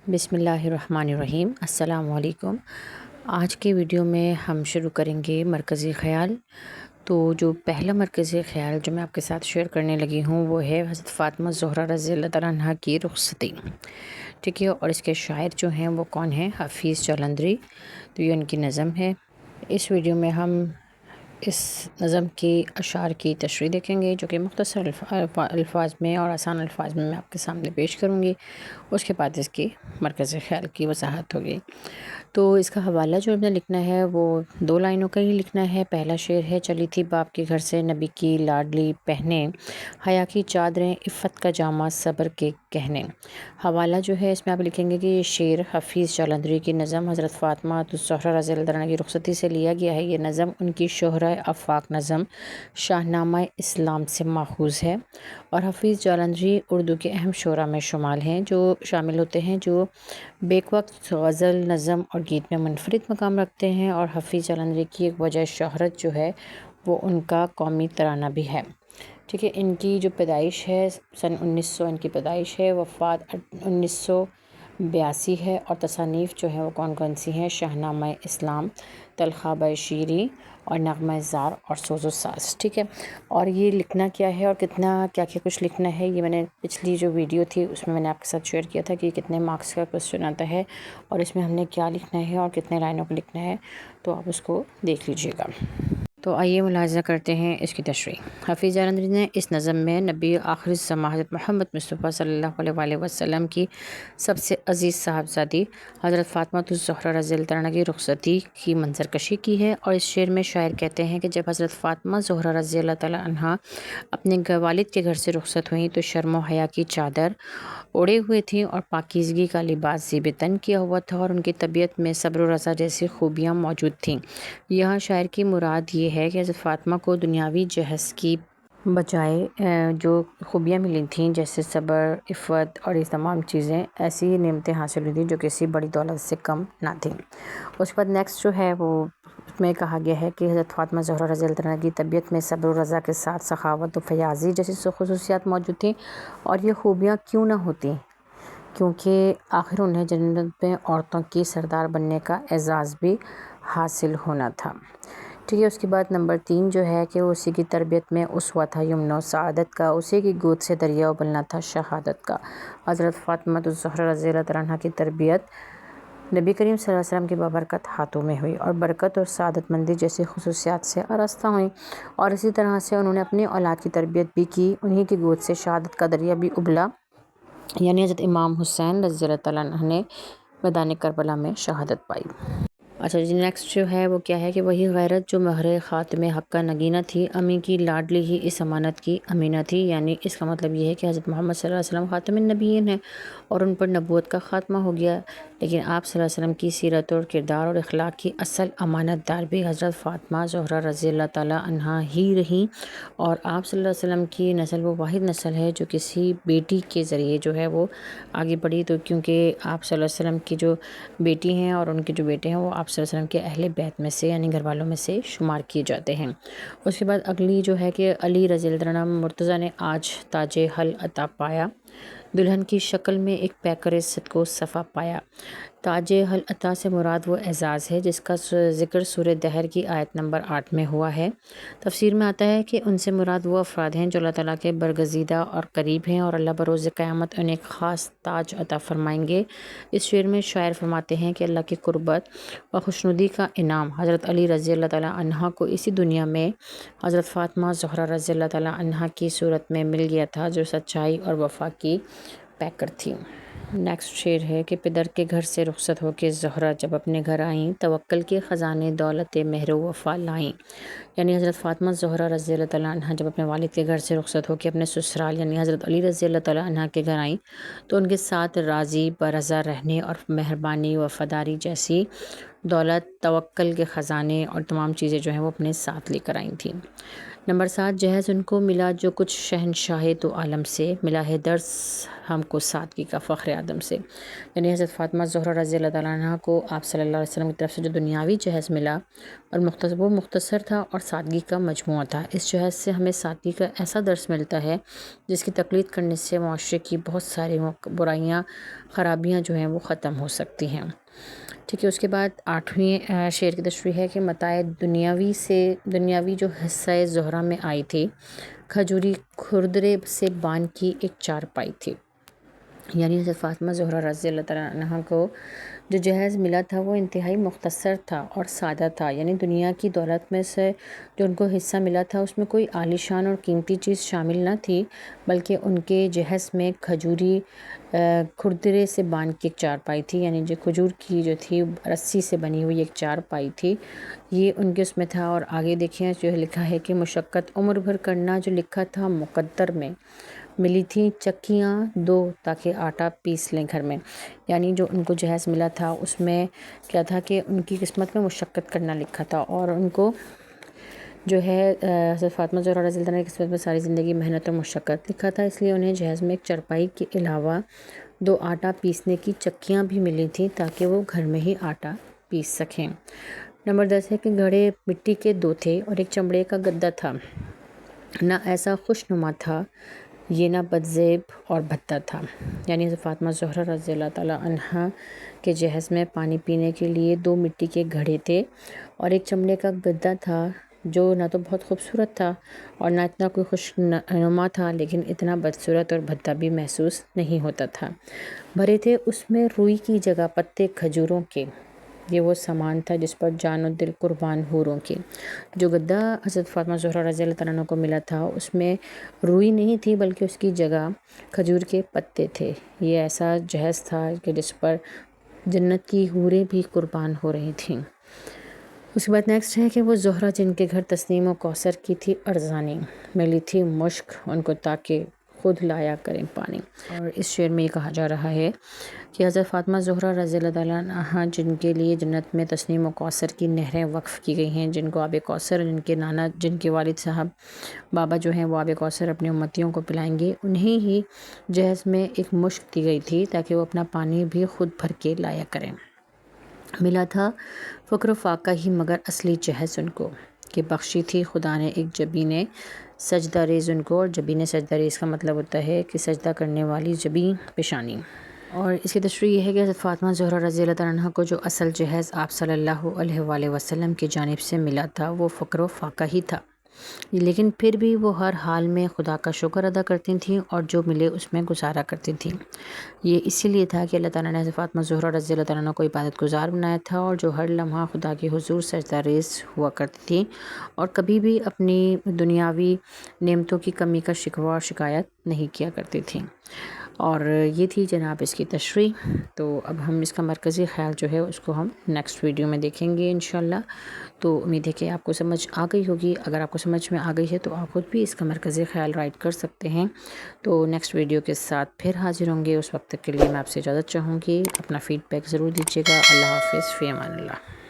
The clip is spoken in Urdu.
بسم اللہ الرحمن الرحیم۔ السلام علیکم۔ آج کے ویڈیو میں ہم شروع کریں گے مرکزی خیال۔ تو جو پہلا مرکزی خیال جو میں آپ کے ساتھ شیئر کرنے لگی ہوں وہ ہے حضرت فاطمہ زہرا رضی اللہ تعالیٰ عنہ کی رخصتی، ٹھیک ہے۔ اور اس کے شاعر جو ہیں وہ کون ہیں؟ حفیظ جالندھری۔ تو یہ ان کی نظم ہے۔ اس ویڈیو میں ہم اس نظم کی اشعار کی تشریح دیکھیں گے جو کہ مختصر الفاظ میں اور آسان الفاظ میں آپ کے سامنے پیش کروں گی۔ اس کے بعد اس کی مرکزی خیال کی وضاحت ہوگی۔ تو اس کا حوالہ جو ہم نے لکھنا ہے وہ 2 لائنوں کا ہی لکھنا ہے۔ پہلا شعر ہے: چلی تھی باپ کے گھر سے نبی کی لاڈلی پہنے، حیا کی چادریں عفت کا جامہ صبر کے کہنے۔ حوالہ جو ہے اس میں آپ لکھیں گے کہ یہ شعر حفیظ جالندھری کی نظم حضرت فاطمہ الزہرا رضی اللہ عنہا کی رخصتی سے لیا گیا ہے۔ یہ نظم ان کی شہرۂ آفاق نظم شاہنامہ اسلام سے ماخوذ ہے، اور حفیظ جالندھری اردو کے اہم شعراء میں شامل ہوتے ہیں جو بیک وقت غزل، نظم اور گیت میں منفرد مقام رکھتے ہیں۔ اور حفیظ جالندھری کی ایک وجہ شہرت جو ہے وہ ان کا قومی ترانہ بھی ہے، ٹھیک ہے۔ ان کی جو پیدائش ہے سن 1900 ان کی پیدائش ہے، وفات 1982 ہے، اور تصانیف جو ہیں وہ کون سی ہیں؟ شاہنامہ اسلام، طلخہ شیری اور نغمہ زار اور سوز و ساز، ٹھیک ہے۔ اور یہ لکھنا کیا ہے اور کیا کچھ لکھنا ہے، یہ میں نے پچھلی جو ویڈیو تھی اس میں نے آپ کے ساتھ شیئر کیا تھا کہ کتنے مارکس کا کوسچن آتا ہے اور اس میں ہم نے کیا لکھنا ہے اور کتنے لائنوں کو لکھنا ہے، تو آپ اس کو دیکھ لیجئے گا۔ تو آئیے ملاحظہ کرتے ہیں اس کی تشریح۔ حفیظ جالندھری نے اس نظم میں نبی آخر الزماں حضرت محمد مصطفیٰ صلی اللہ علیہ وآلہ وسلم کی سب سے عزیز صاحبزادی حضرت فاطمہ الزہرا رضی اللہ عنہا کی رخصتی کی منظر کشی کی ہے۔ اور اس شعر میں شاعر کہتے ہیں کہ جب حضرت فاطمہ زہرا رضی اللہ تعالیٰ عنہا اپنے والد کے گھر سے رخصت ہوئیں تو شرم و حیا کی چادر اوڑھے ہوئے تھیں اور پاکیزگی کا لباس زیب تن کیا ہوا تھا، اور ان کی طبیعت میں صبر و رضا جیسی خوبیاں موجود تھیں۔ یہاں شاعر کی مراد یہ ہے کہ حضرت فاطمہ کو دنیاوی جہیز کی بجائے جو خوبیاں ملی تھیں جیسے صبر، عفت اور یہ تمام چیزیں، ایسی نعمتیں حاصل ہوئی تھیں جو کسی بڑی دولت سے کم نہ تھیں۔ اس کے بعد نیکسٹ جو ہے وہ میں کہا گیا ہے کہ حضرت فاطمہ زہرا رضی اللہ عنہا کی طبیعت میں صبر و رضا کے ساتھ سخاوت و فیاضی جیسی خصوصیات موجود تھیں، اور یہ خوبیاں کیوں نہ ہوتی کیونکہ آخر انہیں جنت میں عورتوں کی سردار بننے کا اعزاز بھی حاصل ہونا تھا، ٹھیک ہے۔ اس کے بعد نمبر 3 جو ہے کہ اسی کی تربیت میں اسوہ تھا یمنہ سعادت کا، اسی کی گود سے دریا ابلنا تھا شہادت کا۔ حضرت فاطمہ الزہرا رضی اللہ عنہا کی تربیت نبی کریم صلی اللہ علیہ وسلم کے بابرکت ہاتھوں میں ہوئی اور برکت اور سعادت مندی جیسی خصوصیات سے آراستہ ہوئیں، اور اسی طرح سے انہوں نے اپنی اولاد کی تربیت بھی کی، انہی کی گود سے شہادت کا دریا بھی ابلا، یعنی حضرت امام حسین رضی اللہ تعالیٰ عنہ نے میدان کربلا میں شہادت پائی۔ اچھا جی، نیکسٹ جو ہے وہ کیا ہے کہ وہی غیرت جو مہر خاتم حق کا نگینہ تھی، امی کی لاڈلی ہی اس امانت کی امینہ تھی، یعنی اس کا مطلب یہ ہے کہ حضرت محمد صلی اللہ علیہ وسلم خاتم النبیین ہیں اور ان پر نبوت کا خاتمہ ہو گیا، لیکن آپ صلی اللہ علیہ وسلم کی سیرت اور کردار اور اخلاق کی اصل امانت دار بھی حضرت فاطمہ زہرا رضی اللہ تعالیٰ عنہا ہی رہیں، اور آپ صلی اللہ علیہ وسلم کی نسل وہ واحد نسل ہے جو کسی بیٹی کے ذریعے جو ہے وہ آگے بڑھی۔ تو کیونکہ آپ صلی اللہ علیہ وسلم کی جو بیٹی ہیں اور ان کے جو بیٹے ہیں وہ آپ صلی اللہ علیہ وسلم کے اہل بیت میں سے یعنی گھر والوں میں سے شمار کیے جاتے ہیں۔ اس کے بعد اگلی جو ہے کہ علی رضی اللہ عنہ مرتضیٰ نے آج تاج حل عطا پایا، دلہن کی شکل میں ایک پیکر صدق و صفا پایا۔ تاج حل عطا سے مراد وہ اعزاز ہے جس کا ذکر سورہ دہر کی آیت نمبر 8 میں ہوا ہے۔ تفسیر میں آتا ہے کہ ان سے مراد وہ افراد ہیں جو اللہ تعالیٰ کے برگزیدہ اور قریب ہیں، اور اللہ بروز قیامت انہیں ایک خاص تاج عطا فرمائیں گے۔ اس شعر میں شاعر فرماتے ہیں کہ اللہ کی قربت اور خوشنودی کا انعام حضرت علی رضی اللہ تعالیٰ عنہ کو اسی دنیا میں حضرت فاطمہ زہرا رضی اللہ تعالیٰ عنہا کی صورت میں مل گیا تھا جو سچائی اور وفا کی پیکر تھی۔ نیکسٹ شعر ہے کہ پدر کے گھر سے رخصت ہو کے زہرا جب اپنے گھر آئیں، توکل کے خزانے دولت مہر و وفا لائیں، یعنی حضرت فاطمہ زہرا رضی اللہ تعالیٰ عنہا جب اپنے والد کے گھر سے رخصت ہو کے اپنے سسرال یعنی حضرت علی رضی اللہ تعالیٰ عنہا کے گھر آئیں تو ان کے ساتھ راضی برضا رہنے اور مہربانی وفاداری جیسی دولت، توکل کے خزانے اور تمام چیزیں جو ہیں وہ اپنے ساتھ لے کر آئی تھیں۔ نمبر 7 جہیز ان کو ملا جو کچھ شہنشاہ تو عالم سے، ملا ہے درس ہم کو سادگی کا فخر آدم سے، یعنی حضرت فاطمہ زہرا رضی اللہ تعالیٰ عنہ کو آپ صلی اللہ علیہ وسلم کی طرف سے جو دنیاوی جہیز ملا اور وہ مختصر تھا اور سادگی کا مجموعہ تھا۔ اس جہیز سے ہمیں سادگی کا ایسا درس ملتا ہے جس کی تقلید کرنے سے معاشرے کی بہت ساری برائیاں، خرابیاں جو ہیں وہ ختم ہو سکتی ہیں۔ ٹھیک ہے، اس کے بعد 8ویں شعر کی تشریح ہے کہ متاع دنیاوی جو حصہ زہرا میں آئی تھی، کھجوری کھردرے سے بان کی ایک چارپائی تھی، یعنی حضرت فاطمہ زہرا رضی اللہ تعالیٰ عنہ کو جو جہیز ملا تھا وہ انتہائی مختصر تھا اور سادہ تھا، یعنی دنیا کی دولت میں سے جو ان کو حصہ ملا تھا اس میں کوئی عالیشان اور قیمتی چیز شامل نہ تھی، بلکہ ان کے جہیز میں کھجوری کھردرے سے بان کی ایک چارپائی تھی، یعنی جو کھجور کی جو تھی رسی سے بنی ہوئی ایک چارپائی تھی، یہ ان کے اس میں تھا۔ اور آگے دیکھیں جو لکھا ہے کہ مشقت عمر بھر کرنا، جو لکھا تھا مقدر میں، ملی تھی چکیاں 2 تاکہ آٹا پیس لیں گھر میں، یعنی جو ان کو جہیز ملا تھا اس میں کیا تھا کہ ان کی قسمت میں مشقت کرنا لکھا تھا، اور ان کو جو ہے حضرت فاطمہ زہرا رضی اللہ عنہ کی قسمت میں ساری زندگی محنت اور مشقت لکھا تھا، اس لیے انہیں جہیز میں ایک چرپائی کے علاوہ 2 آٹا پیسنے کی چکیاں بھی ملی تھیں تاکہ وہ گھر میں ہی آٹا پیس سکیں۔ نمبر 10 ہے کہ گھڑے مٹی کے 2 تھے اور ایک چمڑے کا گدا تھا، نہ ایسا خوش نما تھا یہ نہ بدزیب اور بھدا تھا، یعنی حضرت فاطمہ زہرا رضی اللہ تعالیٰ عنہ کے جہیز میں پانی پینے کے لیے 2 مٹی کے گھڑے تھے اور ایک چمڑے کا گدا تھا جو نہ تو بہت خوبصورت تھا اور نہ اتنا کوئی خوش نما تھا، لیکن اتنا بدصورت اور بھدا بھی محسوس نہیں ہوتا تھا۔ بھرے تھے اس میں روئی کی جگہ پتے کھجوروں کے، یہ وہ سامان تھا جس پر جان و دل قربان حوروں کے۔ جو گدا حضرت فاطمہ زہرا رضی اللہ تعالیٰ عنہ کو ملا تھا اس میں روئی نہیں تھی بلکہ اس کی جگہ کھجور کے پتے تھے، یہ ایسا جہیز تھا کہ جس پر جنت کی حوریں بھی قربان ہو رہی تھیں۔ اس کے بعد نیکسٹ ہے کہ وہ زہرا جن کے گھر تسنیم و کوثر کی تھی ارزانی، ملی تھی مشک ان کو تاکہ خود لایا کریں پانی۔ اور اس شعر میں یہ کہا جا رہا ہے کہ حضرت فاطمہ زہرا رضی اللہ تعالیٰ عنہ جن کے لیے جنت میں تسنیم و کوثر کی نہریں وقف کی گئی ہیں، جن کو آب کوثر، جن کے والد صاحب بابا جو ہیں وہ آب کوثر اپنی امتیوں کو پلائیں گے، انہیں ہی جہیز میں ایک مشک دی گئی تھی تاکہ وہ اپنا پانی بھی خود بھر کے لایا کریں۔ ملا تھا فقر و فاقہ ہی مگر اصلی جہیز ان کو، کہ بخشی تھی خدا نے ایک جبین سجدہ ریز ان کو، اور جبین سجدہ ریز کا مطلب ہوتا ہے کہ سجدہ کرنے والی جبین پیشانی۔ اور اس کی تشریح یہ ہے کہ حضرت فاطمہ زہرا رضی اللہ تعالیٰ عنہ کو جو اصل جہیز آپ صلی اللہ علیہ وآلہ وسلم کی جانب سے ملا تھا وہ فقر و فاقہ ہی تھا، لیکن پھر بھی وہ ہر حال میں خدا کا شکر ادا کرتی تھیں اور جو ملے اس میں گزارا کرتی تھیں۔ یہ اسی لیے تھا کہ اللہ تعالیٰ نے حضرت فاطمہ زہرا رضی اللہ تعالیٰ عنہ کو عبادت گزار بنایا تھا، اور جو ہر لمحہ خدا کے حضور سجدہ ریز ہوا کرتی تھیں اور کبھی بھی اپنی دنیاوی نعمتوں کی کمی کا شکوہ اور شکایت نہیں کیا کرتی تھیں۔ اور یہ تھی جناب اس کی تشریح۔ تو اب ہم اس کا مرکزی خیال جو ہے اس کو ہم نیکسٹ ویڈیو میں دیکھیں گے انشاءاللہ۔ تو امید ہے کہ آپ کو سمجھ آ گئی ہوگی، اگر آپ کو سمجھ میں آ گئی ہے تو آپ خود بھی اس کا مرکزی خیال رائٹ کر سکتے ہیں۔ تو نیکسٹ ویڈیو کے ساتھ پھر حاضر ہوں گے، اس وقت تک کے لیے میں آپ سے اجازت چاہوں گی، اپنا فیڈ بیک ضرور دیجیے گا۔ اللہ حافظ، فی امان اللہ۔